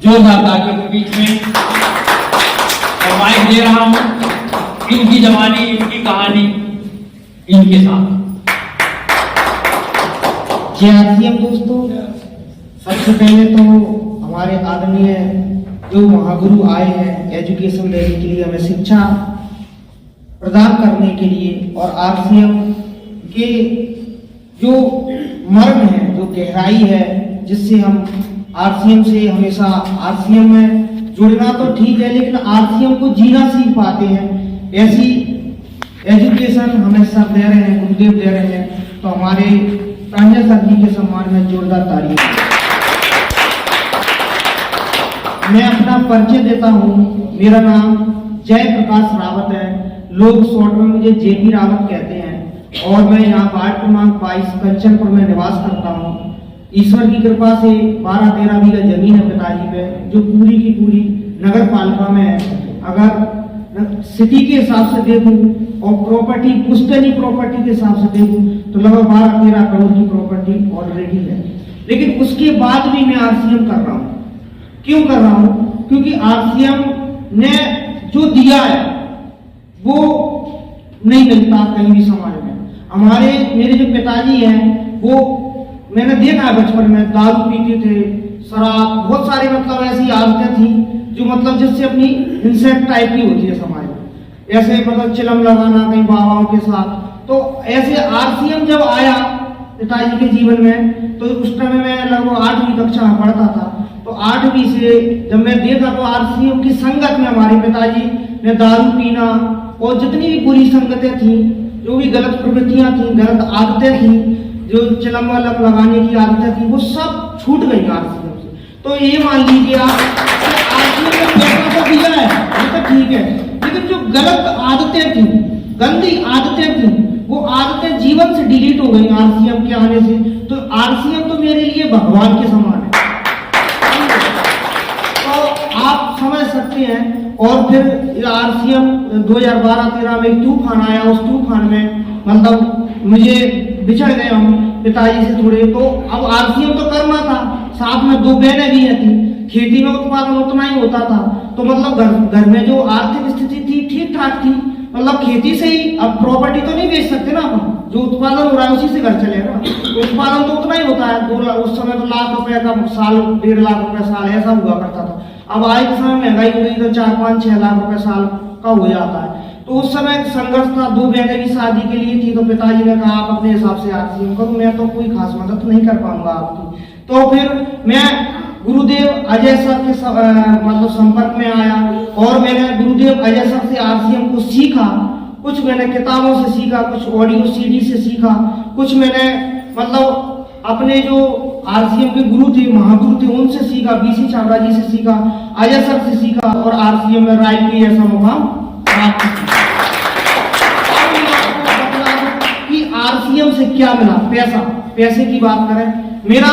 जोरदार तालियों के बीच में और माइक दे रहा हूं इनकी जवानी, इनकी कहानी इनके साथ। जय आरसीएम दोस्तों, सबसे पहले तो हमारे आदरणीय जो महागुरु आए हैं एजुकेशन देने के लिए, हमें शिक्षा प्रदान करने के लिए, और आरसीएम के जो मर्म है, जो गहराई है, जिससे हम आरसीएम से हमेशा आरसीएम में जुड़ना तो ठीक है, लेकिन आरसीएम को जीना सीख पाते हैं। ऐसी एजुकेशन हमें सर दे रहे हैं, गुरुदेव दे रहे हैं, तो हमारे प्रांजल सर जी के सम्मान में जोरदार तालियां। मैं अपना परिचय देता हूँ। मेरा नाम जय प्रकाश रावत है, लोग शॉर्ट में मुझे जेपी रावत कहते हैं, और मैं यहाँ वार्ड क्रमांक 22 कंचनपुर में निवास करता हूँ। ईश्वर की कृपा से 12-13 बीघा जमीन है पिताजी पे, जो पूरी की पूरी नगर पालिका में है। अगर सिटी के हिसाब से देखूं और प्रॉपर्टी पुश्तैनी प्रॉपर्टी के हिसाब से देखूं तो लगभग 12-13 करोड़ की प्रॉपर्टी ऑलरेडी है। लेकिन उसके बाद भी मैं आरसीएम कर रहा हूँ। क्यों कर रहा हूँ? क्योंकि आरसीएम ने जो दिया है वो नहीं मिलता कहीं भी समाज में। हमारे मेरे जो पिताजी हैं वो मैंने देखा है बचपन में दारू पीते थे, शराब, बहुत सारी मतलब ऐसी आदतें थी जो मतलब जिससे अपनी इंसेक्ट टाइप की होती है समाज में, ऐसे मतलब चिलम लगाना कहीं बाबाओं के साथ। तो ऐसे आरसीएम जब आया पिताजी के जीवन में, तो उस टाइम में लगभग 8वीं कक्षा में पढ़ता था। तो 8वीं से जब मैं देखा तो आरसीएम की संगत में हमारे पिताजी ने दारू पीना और जितनी भी बुरी संगतें थी, जो भी गलत प्रवृत्तियां थी, गलत आदतें थी, जो चिलम वलम लगाने की आदतें थी, वो सब छूट गई आरसीएम से। तो ये मान लीजिए आप आरसीएम ने पैसा तो दिया है, वो तो ठीक है, लेकिन जो गलत आदतें थी, गंदी आदतें थी, वो आदतें जीवन से डिलीट हो गई आरसीएम के आने से। तो आरसीएम तो मेरे लिए भगवान के समान है, तो आप समझ सकते हैं। और फिर आरसीएम 2012-13 में तूफान आया, उस तूफान में मतलब मुझे बिछड़ गए हम पिताजी से थोड़े। तो अब आरसीएम तो करना था, साथ में 2 बहनें भी थी, खेती में उत्पादन उतना ही होता था, तो मतलब घर में जो आर्थिक स्थिति थी ठीक ठाक थी, मतलब खेती से ही। अब प्रॉपर्टी तो नहीं बेच सकते ना अपन, जो उत्पादन हो रहा है उसी से घर चलेगा। तो उत्पादन तो उतना ही होता है, उस समय तो लाख रुपए का साल, 1.5 लाख रुपए साल ऐसा हुआ करता था। अब आज के समय महंगाई हो गई तो 4-5-6 लाख रुपए साल का हो जाता है। तो उस समय संघर्ष था, 2 बहनें की शादी के लिए थी, तो पिताजी ने कहा आप अपने हिसाब से आरसीएम करो, मैं तो कोई खास मदद नहीं कर पाऊंगा आपकी। तो फिर मैं गुरुदेव अजय सर के मतलब संपर्क में आया, और मैंने गुरुदेव अजय सर से आरसीएम को सीखा। कुछ मैंने किताबों से सीखा, कुछ ऑडियो सीडी से सीखा, कुछ मैंने मतलब अपने जो आरसीएम के गुरु थे, महागुरु थे, उनसे सीखा, बीसी छाबड़ा जी से सीखा, अजय सर से सीखा, और आरसीएम में राय की ऐसा मुकाम प्राप्त किया। कि आरसीएम से क्या मिला? पैसे की बात करें, मेरा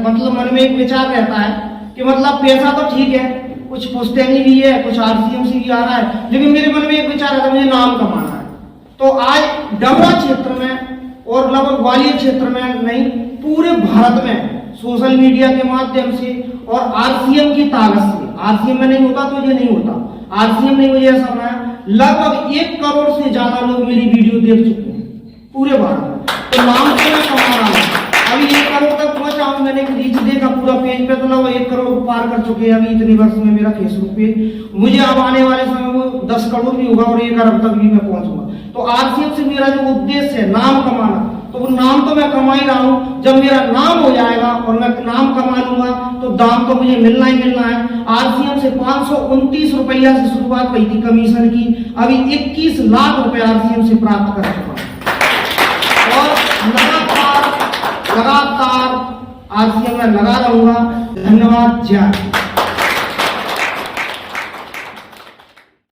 मतलब मन में एक विचार रहता है कि मतलब पैसा तो ठीक है, कुछ पुश्तैनी भी है, कुछ आरसीएम से भी आ रहा है, लेकिन मेरे मन में एक विचार रहता है मुझे नाम कमाना है। तो आज डबरा क्षेत्र में और लगभग ग्वालियर क्षेत्र में नहीं, पूरे भारत में सोशल मीडिया के माध्यम से और आरसीएम की ताकत से, आरसीएम में नहीं होता तो ये नहीं होता, आरसीएम ने मुझे ऐसा बनाया, लगभग 1 करोड़ से ज्यादा लोग मेरी वीडियो देख चुके हैं पूरे भारत में। तो नाम से मैं कमा रहा हूँ, अभी 1 करोड़ तक पहुंचा हूँ। मैंने रीच देखा पूरा पेज पे तो लगभग 1 करोड़ पार कर चुके हैं अभी इतनी वर्ष में मेरा फेसबुक पेज। मुझे अब आने वाले समय वो 10 करोड़ भी होगा और 1 अरब तक भी मैं पहुंचूंगा। तो आरसीएम से मेरा जो उद्देश्य है नाम कमाना, तो वो नाम तो मैं कमा ही रहा हूँ। जब मेरा नाम हो जाएगा और मैं नाम कमा लूंगा तो दाम तो मुझे मिलना ही मिलना है। आरसीएम से 529 रुपया से शुरुआत हुई थी कमीशन की, अभी 21 लाख रुपए आरसीएम से प्राप्त कर चुका और लगातार आरसीएम में लगा रहूंगा। धन्यवाद। जय।